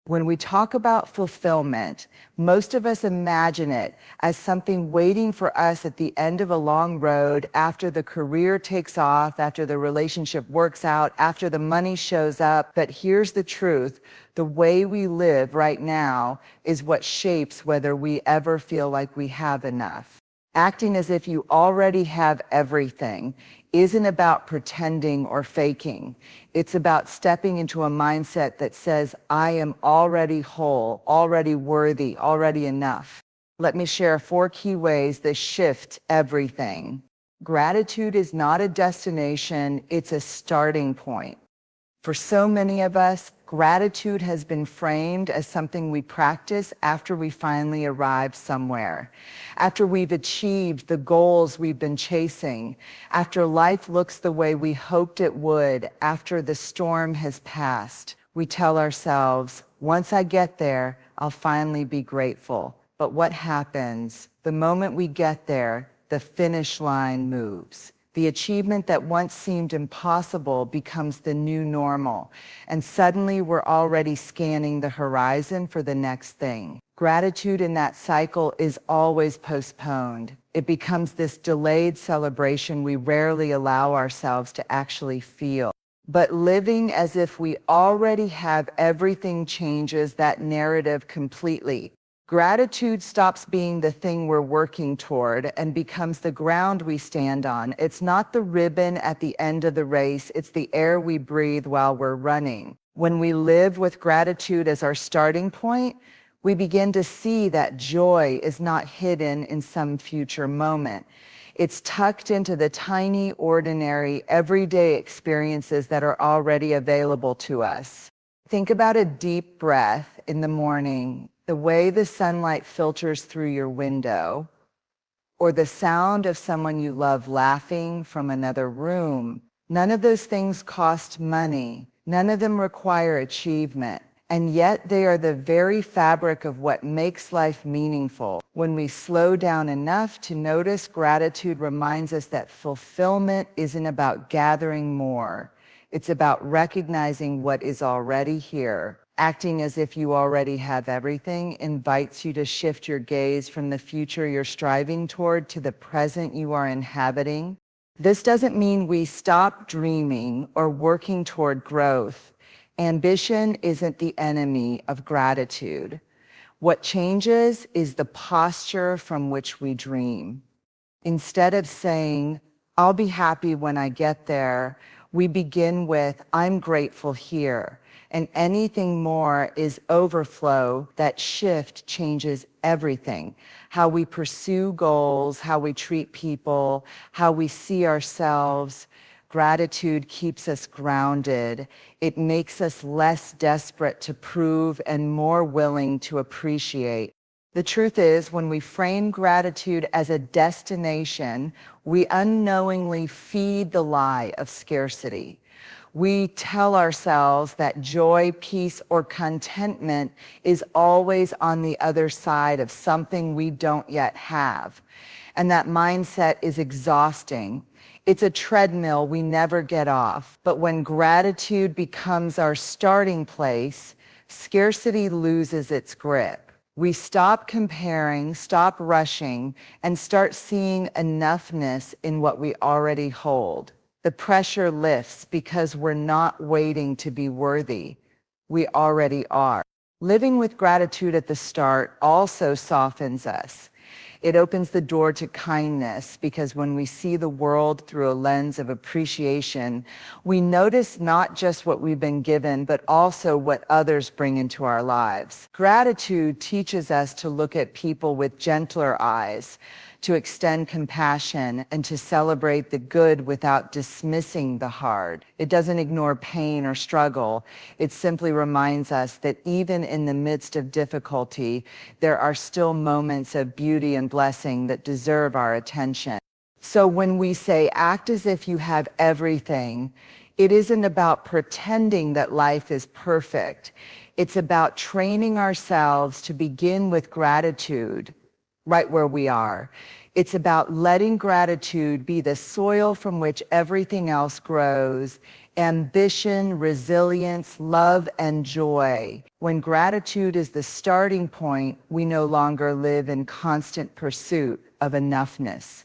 When we talk about fulfillment, most of us imagine it as something waiting for us at the end of a long road after the career takes off, after the relationship works out, after the money shows up. But here's the truth. The way we live right now is what shapes whether we ever feel like we have enough. Acting as if you already have everything isn't about pretending or faking. It's about stepping into a mindset that says, I am already whole, already worthy, already enough. Let me share 4 key ways that shift everything. Gratitude is not a destination, it's a starting point. For so many of us, gratitude has been framed as something we practice after we finally arrive somewhere, after we've achieved the goals we've been chasing, after life looks the way we hoped it would, after the storm has passed. We tell ourselves, once I get there, I'll finally be grateful. But what happens? The moment we get there, the finish line moves. The achievement that once seemed impossible becomes the new normal, and suddenly we're already scanning the horizon for the next thing. Gratitude in that cycle is always postponed. It becomes this delayed celebration we rarely allow ourselves to actually feel. But living as if we already have everything changes that narrative completely. Gratitude stops being the thing we're working toward and becomes the ground we stand on. It's not the ribbon at the end of the race, it's the air we breathe while we're running. When we live with gratitude as our starting point, we begin to see that joy is not hidden in some future moment. It's tucked into the tiny, ordinary, everyday experiences that are already available to us. Think about a deep breath in the morning, the way the sunlight filters through your window, or the sound of someone you love laughing from another room. None of those things cost money. None of them require achievement. And yet they are the very fabric of what makes life meaningful. When we slow down enough to notice, gratitude reminds us that fulfillment isn't about gathering more. It's about recognizing what is already here. Acting as if you already have everything invites you to shift your gaze from the future you're striving toward to the present you are inhabiting. This doesn't mean we stop dreaming or working toward growth. Ambition isn't the enemy of gratitude. What changes is the posture from which we dream. Instead of saying, I'll be happy when I get there, we begin with, I'm grateful here. And anything more is overflow. That shift changes everything. How we pursue goals, how we treat people, how we see ourselves. Gratitude keeps us grounded. It makes us less desperate to prove and more willing to appreciate. The truth is, when we frame gratitude as a destination, we unknowingly feed the lie of scarcity. We tell ourselves that joy, peace, or contentment is always on the other side of something we don't yet have. And that mindset is exhausting. It's a treadmill we never get off. But when gratitude becomes our starting place, scarcity loses its grip. We stop comparing, stop rushing, and start seeing enoughness in what we already hold. The pressure lifts because we're not waiting to be worthy. We already are. Living with gratitude at the start also softens us. It opens the door to kindness because when we see the world through a lens of appreciation, we notice not just what we've been given, but also what others bring into our lives. Gratitude teaches us to look at people with gentler eyes, to extend compassion, and to celebrate the good without dismissing the hard. It doesn't ignore pain or struggle. It simply reminds us that even in the midst of difficulty, there are still moments of beauty and blessing that deserve our attention. So when we say act as if you have everything, it isn't about pretending that life is perfect. It's about training ourselves to begin with gratitude, right where we are. It's about letting gratitude be the soil from which everything else grows. Ambition, resilience, love, and joy. When gratitude is the starting point, we no longer live in constant pursuit of enoughness.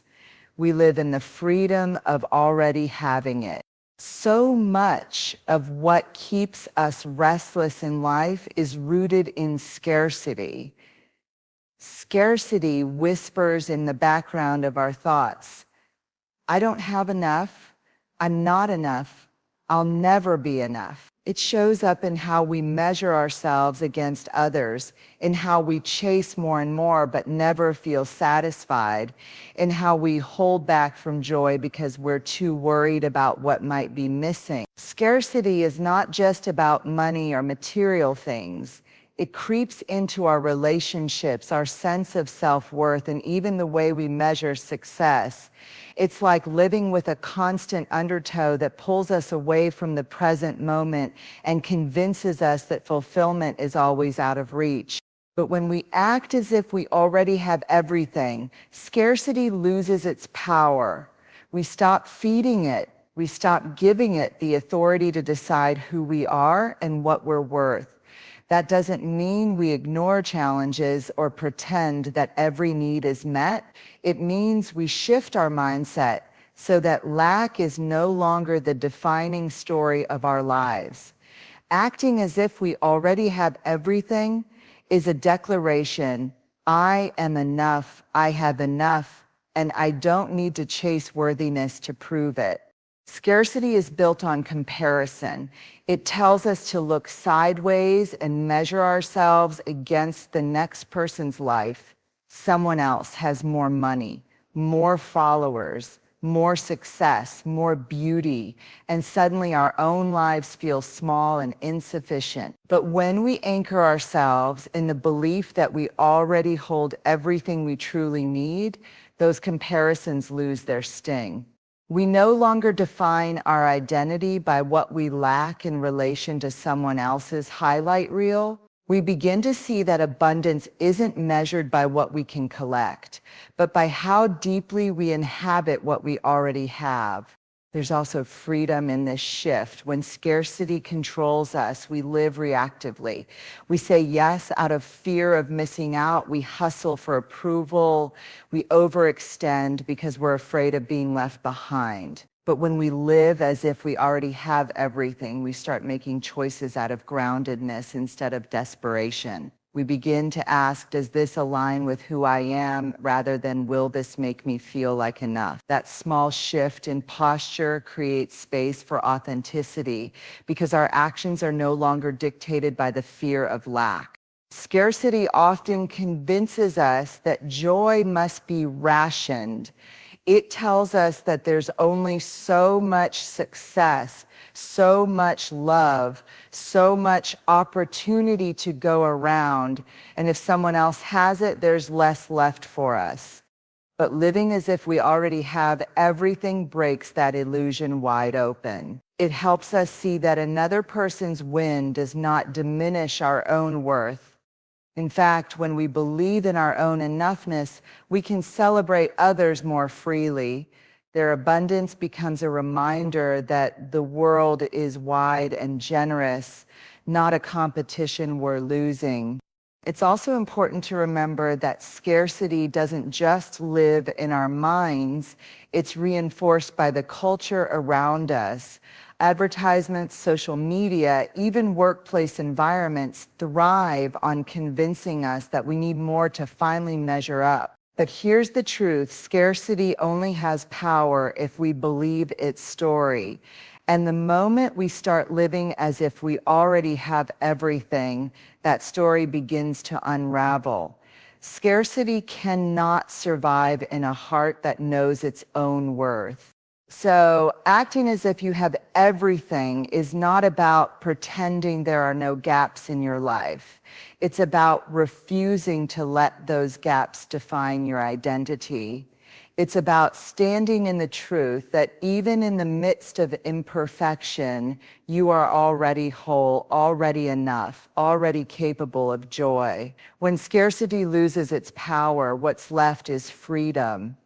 We live in the freedom of already having it. So much of what keeps us restless in life is rooted in scarcity. Scarcity whispers in the background of our thoughts. I don't have enough. I'm not enough. I'll never be enough. It shows up in how we measure ourselves against others, in how we chase more and more but never feel satisfied, in how we hold back from joy because we're too worried about what might be missing. Scarcity is not just about money or material things. It creeps into our relationships, our sense of self-worth, and even the way we measure success. It's like living with a constant undertow that pulls us away from the present moment and convinces us that fulfillment is always out of reach. But when we act as if we already have everything, scarcity loses its power. We stop feeding it. We stop giving it the authority to decide who we are and what we're worth. That doesn't mean we ignore challenges or pretend that every need is met. It means we shift our mindset so that lack is no longer the defining story of our lives. Acting as if we already have everything is a declaration: I am enough, I have enough, and I don't need to chase worthiness to prove it. Scarcity is built on comparison. It tells us to look sideways and measure ourselves against the next person's life. Someone else has more money, more followers, more success, more beauty, and suddenly our own lives feel small and insufficient. But when we anchor ourselves in the belief that we already hold everything we truly need, those comparisons lose their sting. We no longer define our identity by what we lack in relation to someone else's highlight reel. We begin to see that abundance isn't measured by what we can collect, but by how deeply we inhabit what we already have. There's also freedom in this shift. When scarcity controls us, we live reactively. We say yes out of fear of missing out. We hustle for approval. We overextend because we're afraid of being left behind. But when we live as if we already have everything, we start making choices out of groundedness instead of desperation. We begin to ask, does this align with who I am, rather than will this make me feel like enough? That small shift in posture creates space for authenticity because our actions are no longer dictated by the fear of lack. Scarcity often convinces us that joy must be rationed. It tells us that there's only so much success, so much love, so much opportunity to go around, and if someone else has it, there's less left for us. But living as if we already have everything breaks that illusion wide open. It helps us see that another person's win does not diminish our own worth. In fact, when we believe in our own enoughness, we can celebrate others more freely. Their abundance becomes a reminder that the world is wide and generous, not a competition we're losing. It's also important to remember that scarcity doesn't just live in our minds, it's reinforced by the culture around us. Advertisements, social media, even workplace environments thrive on convincing us that we need more to finally measure up. But here's the truth: scarcity only has power if we believe its story. And the moment we start living as if we already have everything, that story begins to unravel. Scarcity cannot survive in a heart that knows its own worth. So acting as if you have everything is not about pretending there are no gaps in your life. It's about refusing to let those gaps define your identity. It's about standing in the truth that even in the midst of imperfection, you are already whole, already enough, already capable of joy. When scarcity loses its power, what's left is freedom.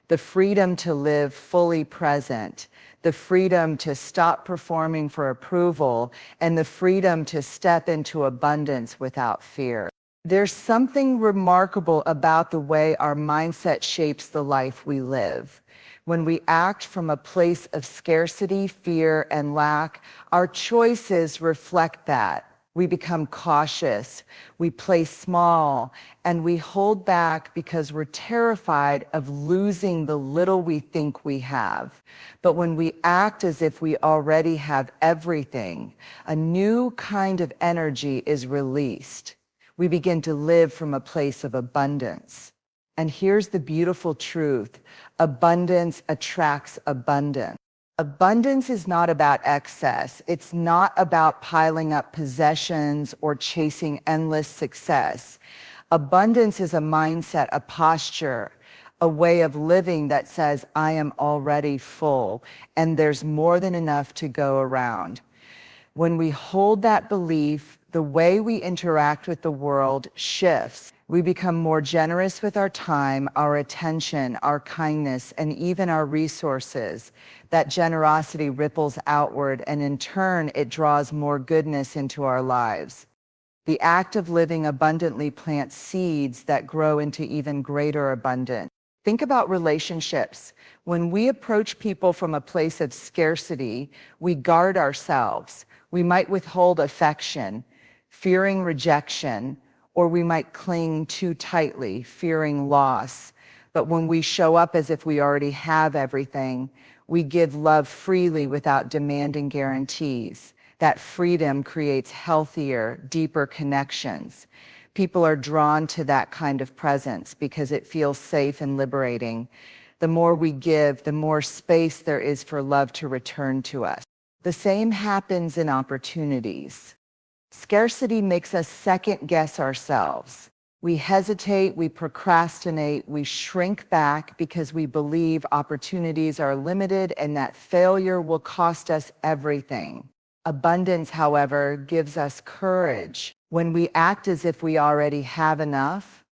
The freedom to live fully present, the freedom to stop performing for approval, and the freedom to step into abundance without fear. There's something remarkable about the way our mindset shapes the life we live. When we act from a place of scarcity, fear, and lack, our choices reflect that. We become cautious, we play small, and we hold back because we're terrified of losing the little we think we have. But when we act as if we already have everything, a new kind of energy is released. We begin to live from a place of abundance. And here's the beautiful truth: abundance attracts abundance. Abundance is not about excess. It's not about piling up possessions or chasing endless success. Abundance is a mindset, a posture, a way of living that says, I am already full, and there's more than enough to go around. When we hold that belief, the way we interact with the world shifts. We become more generous with our time, our attention, our kindness, and even our resources. That generosity ripples outward, and in turn, it draws more goodness into our lives. The act of living abundantly plants seeds that grow into even greater abundance. Think about relationships. When we approach people from a place of scarcity, we guard ourselves. We might withhold affection, fearing rejection, or we might cling too tightly, fearing loss. But when we show up as if we already have everything, we give love freely without demanding guarantees. That freedom creates healthier, deeper connections. People are drawn to that kind of presence because it feels safe and liberating. The more we give, the more space there is for love to return to us. The same happens in opportunities. Scarcity makes us second guess ourselves. We hesitate, we procrastinate, we shrink back because we believe opportunities are limited and that failure will cost us everything. Abundance, however, gives us courage. When we act as if we already have enough,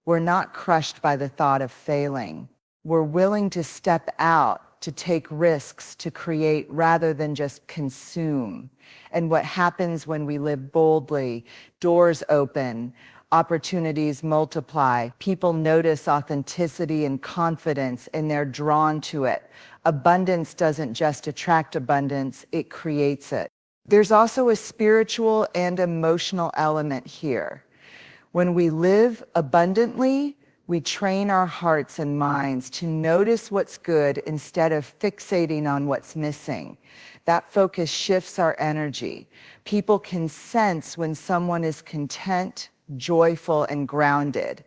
we're not crushed by the thought of failing. We're willing to step out, to take risks, to create rather than just consume. And what happens when we live boldly? Doors open, opportunities multiply, people notice authenticity and confidence, and they're drawn to it. Abundance doesn't just attract abundance, it creates it. There's also a spiritual and emotional element here. When we live abundantly, we train our hearts and minds to notice what's good instead of fixating on what's missing. That focus shifts our energy. People can sense when someone is content, joyful, and grounded.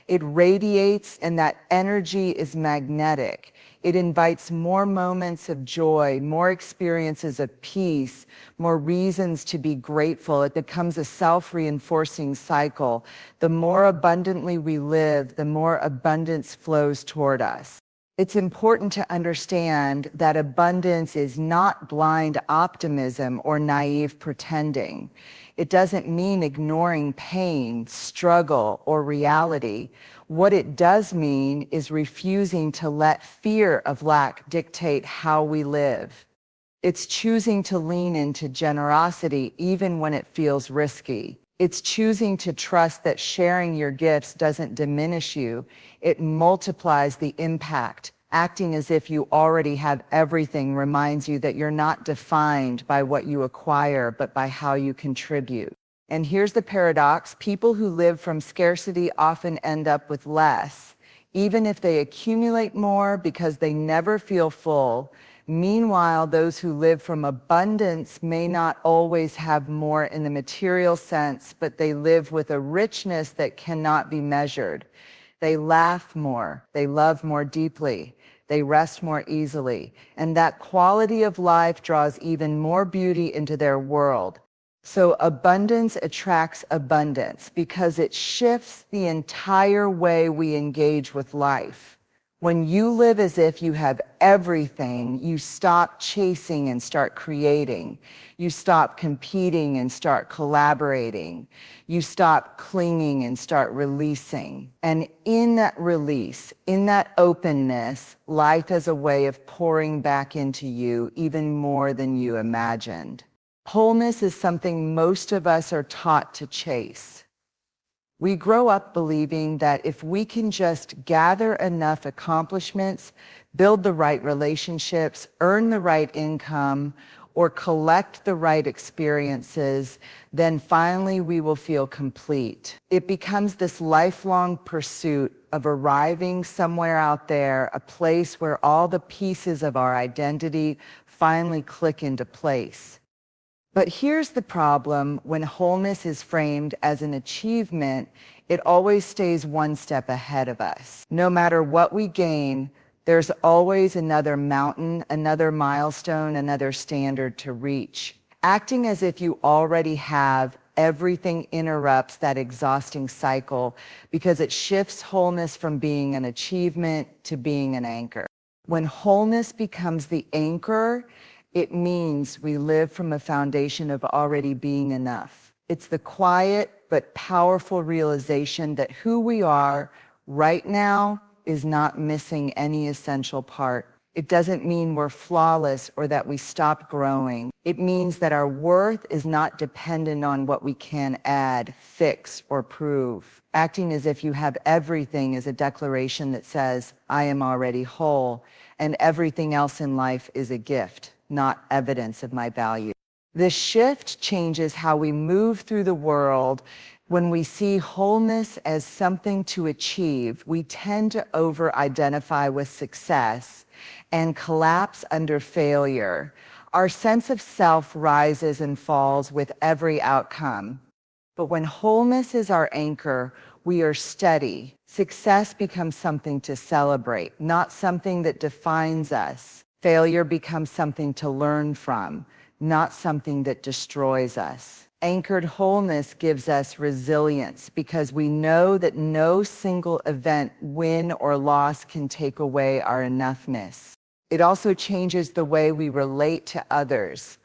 It radiates, and that energy is magnetic. It invites more moments of joy, more experiences of peace, more reasons to be grateful. It becomes a self-reinforcing cycle. The more abundantly we live, the more abundance flows toward us. It's important to understand that abundance is not blind optimism or naive pretending. It doesn't mean ignoring pain, struggle, or reality. What it does mean is refusing to let fear of lack dictate how we live. It's choosing to lean into generosity even when it feels risky. It's choosing to trust that sharing your gifts doesn't diminish you, it multiplies the impact. Acting as if you already have everything reminds you that you're not defined by what you acquire, but by how you contribute. And here's the paradox: people who live from scarcity often end up with less, even if they accumulate more, because they never feel full. Meanwhile, those who live from abundance may not always have more in the material sense, but they live with a richness that cannot be measured. They laugh more, they love more deeply, they rest more easily, and that quality of life draws even more beauty into their world. So abundance attracts abundance because it shifts the entire way we engage with life. When you live as if you have everything, you stop chasing and start creating. You stop competing and start collaborating. You stop clinging and start releasing. And in that release, in that openness, life has a way of pouring back into you even more than you imagined. Wholeness is something most of us are taught to chase. We grow up believing that if we can just gather enough accomplishments, build the right relationships, earn the right income, or collect the right experiences, then finally we will feel complete. It becomes this lifelong pursuit of arriving somewhere out there, a place where all the pieces of our identity finally click into place. But here's the problem: when wholeness is framed as an achievement, it always stays one step ahead of us. No matter what we gain, there's always another mountain, another milestone, another standard to reach. Acting as if you already have everything interrupts that exhausting cycle because it shifts wholeness from being an achievement to being an anchor. When wholeness becomes the anchor, it means we live from a foundation of already being enough. It's the quiet but powerful realization that who we are right now is not missing any essential part. It doesn't mean we're flawless or that we stopped growing. It means that our worth is not dependent on what we can add, fix, or prove. Acting as if you have everything is a declaration that says, I am already whole, and everything else in life is a gift, not evidence of my value. This shift changes how we move through the world. When we see wholeness as something to achieve, we tend to over-identify with success and collapse under failure. Our sense of self rises and falls with every outcome. But when wholeness is our anchor, we are steady. Success becomes something to celebrate, not something that defines us. Failure becomes something to learn from, not something that destroys us. Anchored wholeness gives us resilience because we know that no single event, win or loss, can take away our enoughness. It also changes the way we relate to others.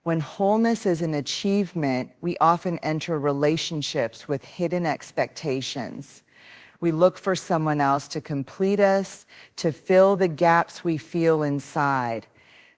When wholeness is an achievement, we often enter relationships with hidden expectations. We look for someone else to complete us, to fill the gaps we feel inside.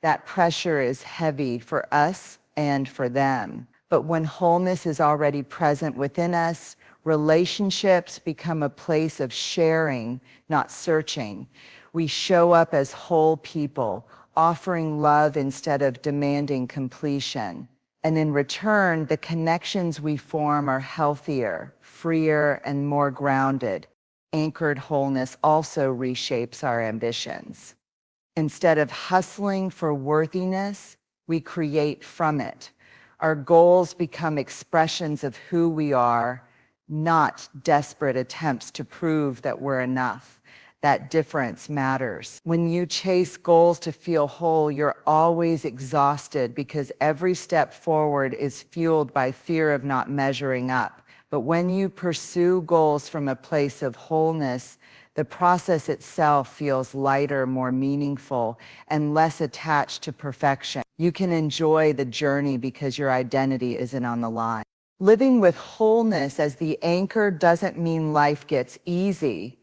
That pressure is heavy for us and for them. But when wholeness is already present within us, relationships become a place of sharing, not searching. We show up as whole people, offering love instead of demanding completion. And in return, the connections we form are healthier, freer, and more grounded. Anchored wholeness also reshapes our ambitions. Instead of hustling for worthiness, we create from it. Our goals become expressions of who we are, not desperate attempts to prove that we're enough. That difference matters. When you chase goals to feel whole, you're always exhausted because every step forward is fueled by fear of not measuring up. But when you pursue goals from a place of wholeness, the process itself feels lighter, more meaningful, and less attached to perfection. You can enjoy the journey because your identity isn't on the line. Living with wholeness as the anchor doesn't mean life gets easy.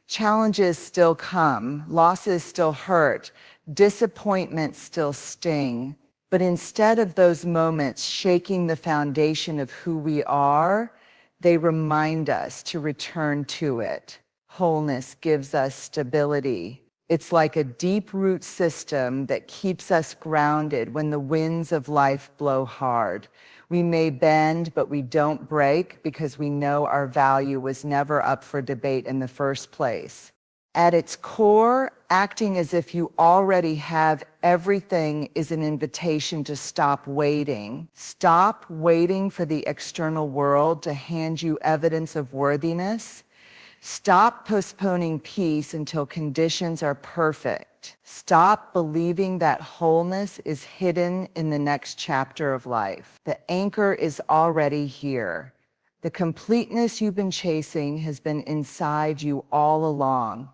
Challenges still come, losses still hurt, disappointments still sting. But instead of those moments shaking the foundation of who we are, they remind us to return to it. Wholeness gives us stability. It's like a deep root system that keeps us grounded when the winds of life blow hard. We may bend, but we don't break because we know our value was never up for debate in the first place. At its core, acting as if you already have everything is an invitation to stop waiting. Stop waiting for the external world to hand you evidence of worthiness. Stop postponing peace until conditions are perfect. Stop believing that wholeness is hidden in the next chapter of life. The anchor is already here. The completeness you've been chasing has been inside you all along.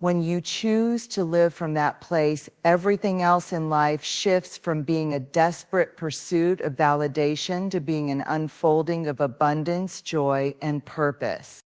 When you choose to live from that place, everything else in life shifts from being a desperate pursuit of validation to being an unfolding of abundance, joy, and purpose.